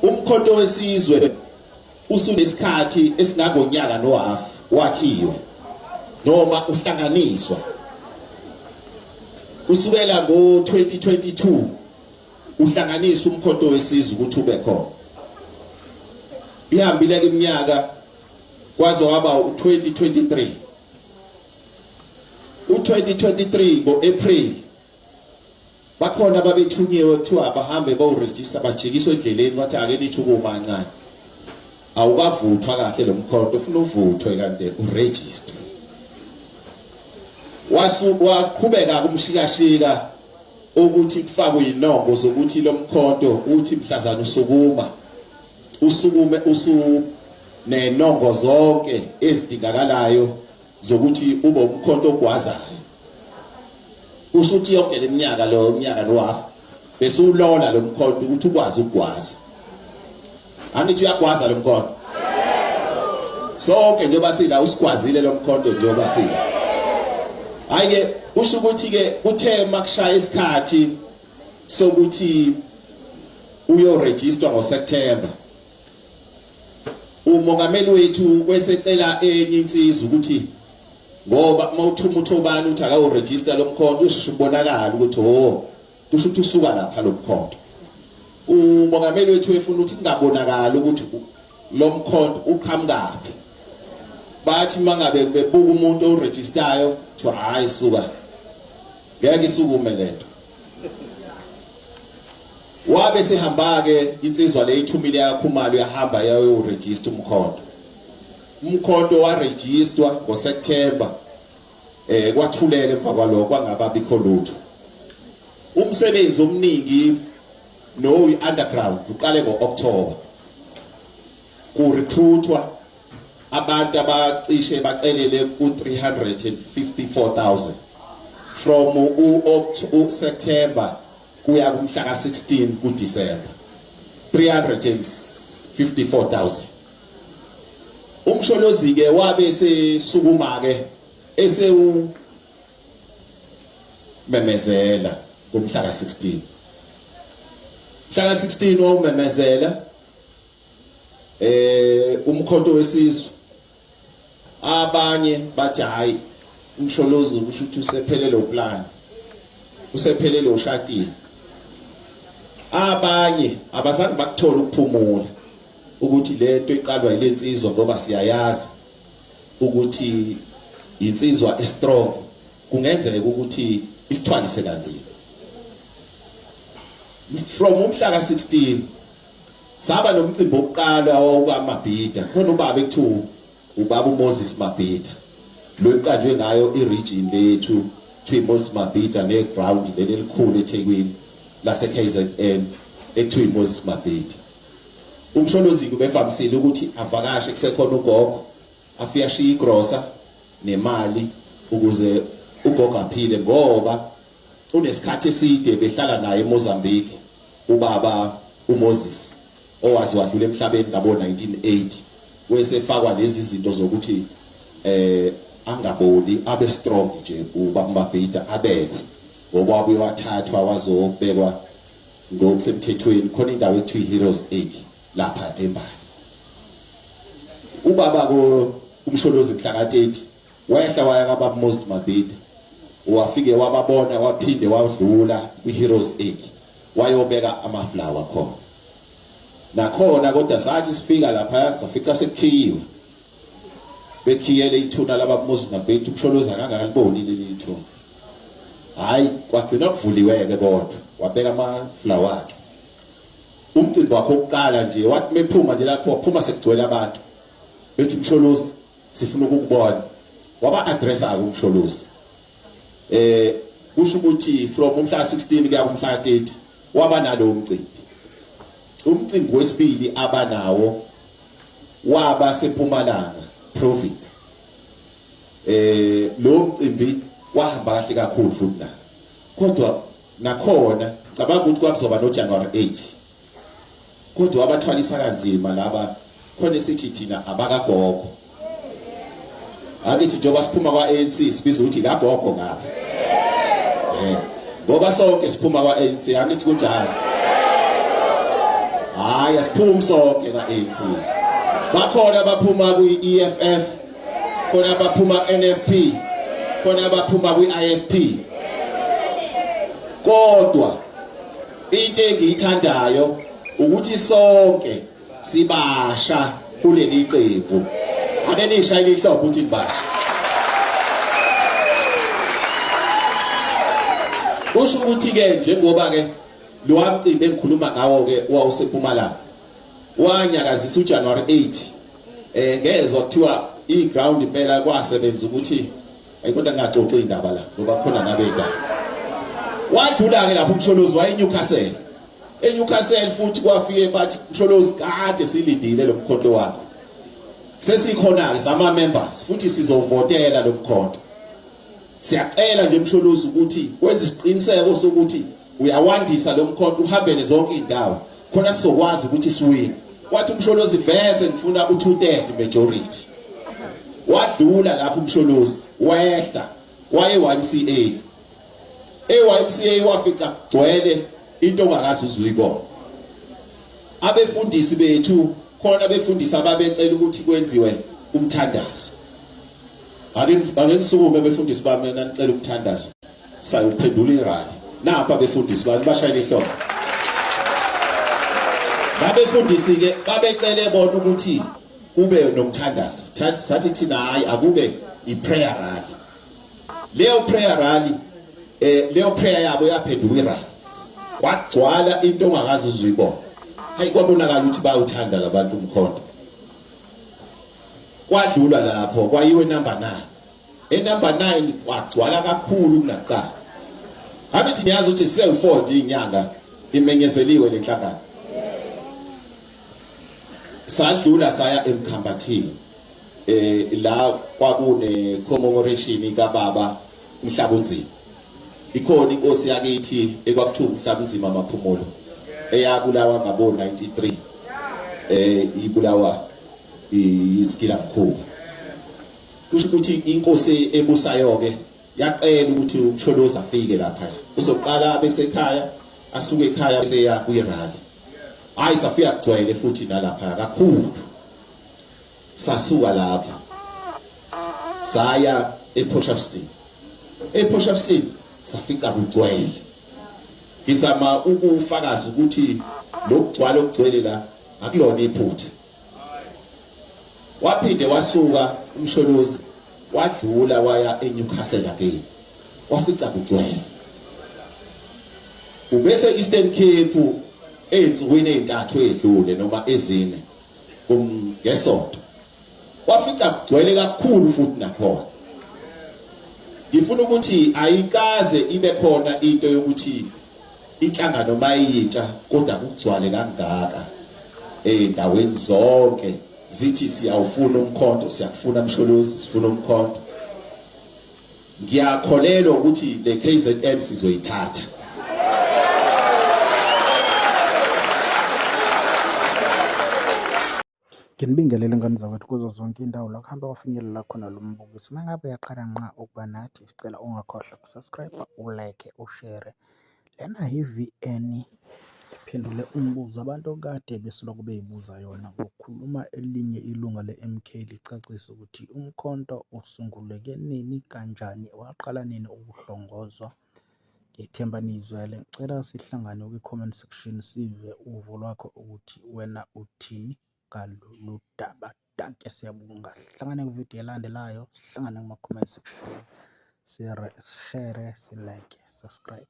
umkhonto wesizwe usunesikhathi esingangonyaka nohalf wakhiwe noma uhlanganiswa kusukela ngo-2022 uhlanganiswa umkhonto wesizwe ukuthi ube khona. Ihambile ke iminyaka kwaze waba u-2023. U-2023 ngo-April bakhona babethunyiwe kuthiwa bahambe bayoregister bajikiswe endleleni wathi ake nithi ukumancane awukavuthwa kahle lo mkhonto ufuna uvuthwe kanti uregister. Waqhubeka kumshikashika ukuthi kufakwe inongo zokuthi lo mkhonto uthi mhlazana usukume nenongo zonke ezidingakalayo zokuthi ube umkhonto ogwazayo. Usuthi yonke leminyaka umnyaka nohalf bese ulola lo mkhonto ukuthi ukwazi ukugwaza. Anithi uyagwaza lo mkhonto? Sonke njengoba sila usigwazile lo mkhonto njengoba sila. Hayi usho ukuthi ke uthe makushaya isikhathi sokuthi uyoregister ngoSeptember. Umongameli wethu wesecela enye insizwa ukuthi ngoba mawuthuma uthobani uthi akayoregister lo mkhonto ushushu ubonakala ukuthi kusho ukuthi usuka lapha lo mkhonto. Umongameli wethu efuna ukuthi kungabonakala ukuthi lo mkhonto uqhamukaphi. Bathi mangabe bebuka umuntu oregistayo kuthiwa hayi suka ngeke isukume lento. Wabe sehamba ke insizwa le ithumile yakhumalo yahamba yayoregister umkhonto. Umkhonto waregisterwa ngoSeptember kwathuleke emva kwalokho kwangaba bikho lutho. Umsebenzi omningi no underground uqale ngoOctober ku recruitwa abantu abacishe bacelele ku354,000 from uSeptember kuya kumhla ka16 kuDisemba 354,000. Umsholozi ke wabe sesukuma ke memezela kumhla ka16. Mhla ka16 wawumemezela umkhonto wesizwe. Abanye bathi hayi umsholozi usho ukuthi usephelele uplan. Usephelele ushadile. Abanye abazange bakuthola ukuphumula ukuthi lento iqalwa yilensizwa ngoba siyayazi ukuthi insizwa estrong kungenzeka ukuthi isithwalise kanzima. From umhla ka16 saba nomcimbi oqala owamabhida khona ubaba ekuthiwa ubaba uMoses Mabhida lo iqanjwe ngayo iregion lethu kuthiwa uMoses Mabhida neground leli elikhulu eThekwini lase KZN ekuthiwa uMoses Mabhida. Umsholozi kubevamisile ukuthi avakashe kusekhona ugogo afike ashiye igrosa nemali ukuze ugogo aphile ngoba unesikhathi eside behlala naye eMozambique ubaba uMoses owazi wadlula emhlabeni ngabo 1980 wesefakwa lezi zinto zokuthi angaboli abe strong nje ubaba Mabhida abeke ngoba wabuye wathathwa wazobekwa ngokusemthethweni khona indawo ekuthiwa Heroes Egg lapha eMbali. Ubaba umsholozi mhla ka30 wehla waya kaBaba Moses Mabhida wafike wababona waphinde wadlula kwiHeroes Egg wayobeka amaflower khona. Nakhona kodwa sathi sifika lapha safica sekhiyiwe. Bekhiyele ithuna laba Moses Mabhida umsholozi akangakaliboni leli ithuna. Hayi kwagcina kuvuliweke kodwa wabeka amaflower. Umcimbi wakho oqala nje wathi mephuma nje lapho waphuma sekugcwele abantu. Bethi msholozi sifuna ukukubona. Waba addressa ke umsholozi. Kusho ukuthi from umhla 16 kuya kumhla 30 waba nalo umcimbi. Umcimbi wesibili abanawo waba seMpumalanga Province. Lo mcimbi wahamba kahle kakhulu futhi la. Kodwa nakhona cabanga ukuthi kwakuzoba no January 8. Kodwa wabathwalisa kanzima laba khona sithi thina abakagogo. Akithi njengoba siphuma kwa-ANC sibiza ukuthi kagogo ngapha. Ngoba sonke siphuma kwa-ANC angithi kunjalo. Hayi hayi asiphumi sonke ka-ANC bakhona abaphuma kwi-EFF khona abaphuma NFP khona abaphuma kwi-IFP kodwa into engiyithandayo ukuthi sonke sibasha kuleli qembu ake nishayile ihlobo ukuthi ngibasha kusho ukuthi ke njengoba ke lo wamcimbi engikhuluma ngawo ke wawusePhumalanga wanyakazisa uJanuary 8 ngezwe kuthiwa iground impela kwasebenza ukuthi ayikho ngaxoxa indaba la ngoba khona nabeka wadlula ke lapho uMsholozi wayeNewcastle eNewcastle futhi kwafike bathi Msholozi kade silindile lo mkhonto wakho sesikhona ke sama members futhi sizovotela lo mkhonto siyacela nje Msholozi ukuthi wenze isiqiniseko sokuthi uyawandisa lo mkhonto uhambele zonke indawo khona sizokwazi ukuthi siwine wathi uMsholozi vese ngifuna u2/3 majority wadlula lapho uMsholozi wehla YMCA YMCA wafika gcwele into ongakazi uzuyibona abefundisi bethu khona abefundisi ababecela ukuthi kwenziwe umthandazo akenisukume befundisi bami nanicela umthandazo sayuphendula irali napha abefundisi bami bashayile ihlobo babefundisi ke babecele bona ukuthi kube nomthandazo sathi thina hayi akube iprayer rally leyo prayer rally leyo prayer yabo yaphenduka irali kwagcwala into ongakazi uzuyibona hayi kwabonakala ukuthi bayawuthanda labantu umkhonto kwadlula lapho kwayiwe number 9 number 9 kwagcwala kakhulu kunakuqala abethi niyazi ukuthi sisewu4 nje inyanga imenyezeliwe lenhlangano sadlula saya eMkhambathini la kwakune commemoration kaBaba Mhlabunzima ikhona inkosi yakithi ekwakuthiwa Mhlabunzima Maphumulo eyabulawa ngabo 93 ibulawa isikila mkhulu kusho ukuthi inkosi ebusayo ke yacela ukuthi uMsholozi afike lapha uzoqala bese ekhaya asuke ekhaya bese ya kuyirali hayi safika gcwele futhi nalapha kakhulu sasuka lapha saya ePortshepstone safika kugcwele ngizama ukufakaza ukuthi lokugcwala okugcwele la akulona iphutha waphinde wasuka uMsholozi wadlula waya eNewcastle again wafica kugcwele ubese Eastern Cape eyinsukwini ezintathu edlule noma ezine ngesonto wafica kugcwele kakhulu futhi nakhona ngifuna ukuthi ayikaze ibe khona into yokuthi inhlangano mayitsha kodwa kugcwale kangaka endaweni zonke zithi siyawufuna umkhonto siyakufuna Msholozi sifuna umkhonto ngiyakholelwa ukuthi le KZN sizoyithatha Nginibingelele ingane zakwethu kuzo zonke indawo la kuhamba wafinyelela khona lo mbukiso. Mangabe uyaqala nqa ukuba nathi sicela ungakhohlwa ukusubscribe, ulike, ushare. Lena yi-VN iphendule umbuzo abantu okade besoloko beyibuza yona ukukhuluma elinye ilunga le-MK licacisa ukuthi umkhonto usunguleke nini kanjani waqala nini ukuhlongozwa. Ngithemba nizwele ngicela sihlangane kwi-comment section sive uvo lwakho ukuthi wena uthini ngalolu daba. Danke siyabonga. Sihlangane kwividiyo elandelayo, sihlangane kuma-comment section, share, silike, subscribe.